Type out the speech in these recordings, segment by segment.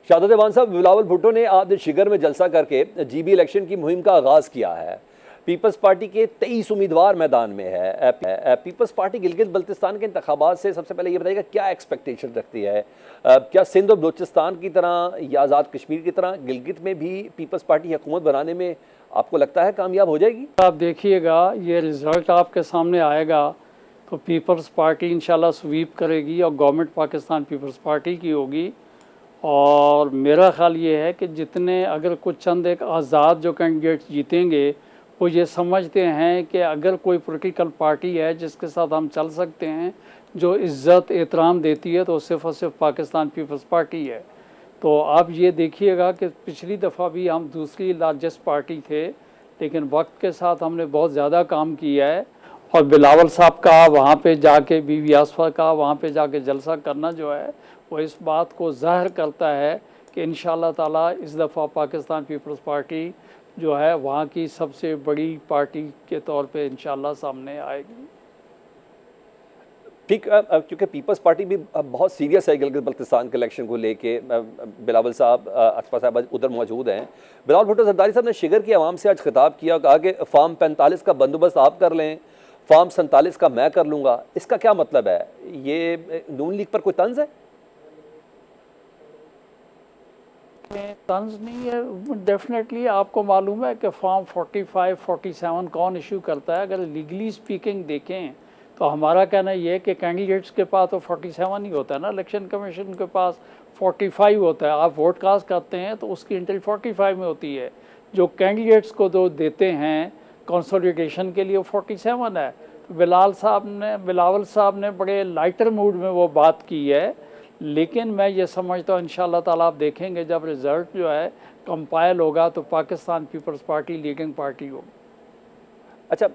शाहदत मान साहब, बिलावल भुट्टो ने आज शिगर में जलसा करके जीबी इलेक्शन की मुहिम का आगाज़ किया है। पीपल्स पार्टी के 23 उम्मीदवार मैदान में है। पीपल्स पार्टी गिलगित बल्तिस्तान के इंतखाबात से सबसे पहले ये बताइएगा क्या एक्सपेक्टेशन रखती है? क्या सिंध और बलूचिस्तान की तरह या आज़ाद कश्मीर की तरह गिलगित में भी पीपल्स पार्टी हुकूमत बनाने में आपको लगता है कामयाब हो जाएगी? आप देखिएगा, ये रिज़ल्ट आपके सामने आएगा तो पीपल्स पार्टी इंशाल्लाह स्वीप करेगी और गवर्नमेंट पाकिस्तान पीपल्स पार्टी की होगी। और मेरा ख्याल ये है कि जितने अगर कुछ चंद एक आज़ाद जो कैंडिडेट जीतेंगे वो ये समझते हैं कि अगर कोई पॉलिटिकल पार्टी है जिसके साथ हम चल सकते हैं, जो इज़्ज़त एहतराम देती है, तो सिर्फ़ और सिर्फ पाकिस्तान पीपल्स पार्टी है। तो आप ये देखिएगा कि पिछली दफ़ा भी हम दूसरी लार्जेस्ट पार्टी थे, लेकिन वक्त के साथ हमने बहुत ज़्यादा काम किया है। और बिलावल साहब का वहाँ पे जाके, बीवी आसफा का वहाँ पे जाके जलसा करना जो है वो इस बात को ज़ाहिर करता है कि इंशाअल्लाह ताला इस दफ़ा पाकिस्तान पीपल्स पार्टी जो है वहाँ की सबसे बड़ी पार्टी के तौर पे इंशाअल्लाह सामने आएगी। ठीक, क्योंकि पीपल्स पार्टी भी बहुत सीरियस है गिलगित बल्तिस्तान के इलेक्शन को लेके। बिलावल साहब, असफा साहब उधर मौजूद हैं। बिलावल भुट्टो ज़रदारी साहब ने शिगर की आवाम से आज खिताब किया, कहा कि फार्म 45 का बंदोबस्त आप कर लें, फार्म 47 का मैं कर लूँगा। इसका क्या मतलब है? ये नून लीग पर कोई तंज है? तंज नहीं है। डेफिनेटली आपको मालूम है कि फॉर्म 45, 47 कौन इशू करता है। अगर लीगली स्पीकिंग देखें तो हमारा कहना ये है कि कैंडिडेट्स के पास तो 47 ही होता है ना, इलेक्शन कमीशन के पास 45 होता है। आप वोट कास्ट करते हैं तो उसकी एंट्री 45 में होती है। जो कैंडिडेट्स को जो देते हैं कंसोलिडेशन के लिए वो 47 है। बिलावल साहब ने बड़े लाइटर मूड में वो बात की है। लेकिन मैं ये समझता हूँ इंशाअल्लाह ताला आप देखेंगे जब रिज़ल्ट जो है कंपाइल होगा तो पाकिस्तान पीपल्स पार्टी लीडिंग पार्टी होगी। अच्छा,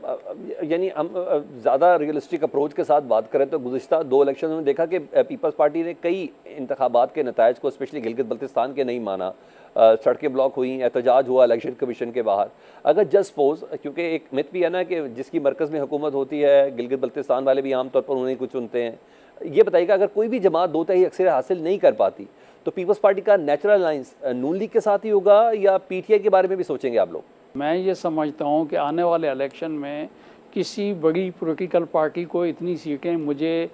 यानी हम ज़्यादा रियलिस्टिक अप्रोच के साथ बात करें तो गुज़िश्ता 2 इलेक्शन में देखा कि पीपल्स पार्टी ने कई इंतखाबात के नतायज को, स्पेशली गिलगित बल्तिस्तान के, नहीं माना। सड़कें ब्लॉक हुई, एहतजाज हुआ इलेक्शन कमीशन के बाहर। अगर जस्ट सपोज, क्योंकि एक मिथ भी है ना कि जिसकी मरकज़ में हुकूमत होती है, गिलगित बल्तिस्तान वाले भी आमतौर पर उन्हें कुछ चुनते हैं। ये बताइएगा, अगर कोई भी जमात 2 तिहाई अक्सर हासिल नहीं कर पाती तो पीपल्स पार्टी का नेचुरल अलायंस नून लीग के साथ ही होगा या पीटीआई के बारे में भी सोचेंगे आप लोग? मैं ये समझता हूँ कि आने वाले इलेक्शन में किसी बड़ी पॉलिटिकल पार्टी को इतनी सीटें मुझे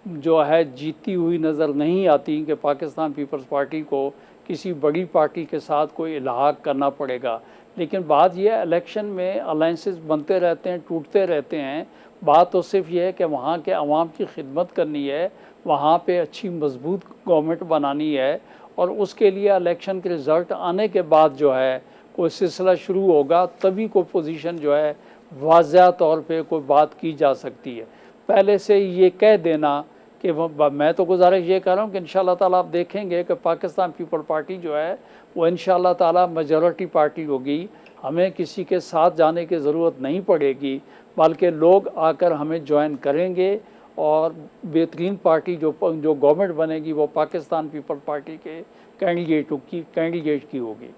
जो है जीतती हुई नज़र नहीं आती कि पाकिस्तान पीपल्स पार्टी को किसी बड़ी पार्टी के साथ कोई इल्हाक करना पड़ेगा। लेकिन बात यह है, इलेक्शन में अलायंसेस बनते रहते हैं, टूटते रहते हैं। बात तो सिर्फ ये है कि वहाँ के अवाम की खिदमत करनी है, वहाँ पे अच्छी मजबूत गवर्नमेंट बनानी है, और उसके लिए इलेक्शन के रिज़ल्ट आने के बाद जो है कोई सिलसिला शुरू होगा, तभी कोई पोजीशन जो है वाज़ह तौर पे कोई बात की जा सकती है। पहले से ये कह देना कि मैं तो गुजारिश ये कर रहा हूँ कि इंशाअल्लाह ताला आप देखेंगे कि पाकिस्तान पीपल पार्टी जो है वो इंशाअल्लाह ताला मेजॉरिटी पार्टी होगी। हमें किसी के साथ जाने की ज़रूरत नहीं पड़ेगी, बल्कि लोग आकर हमें ज्वाइन करेंगे और बेहतरीन पार्टी जो गवर्नमेंट बनेगी वो पाकिस्तान पीपल पार्टी के कैंडिडेट की होगी।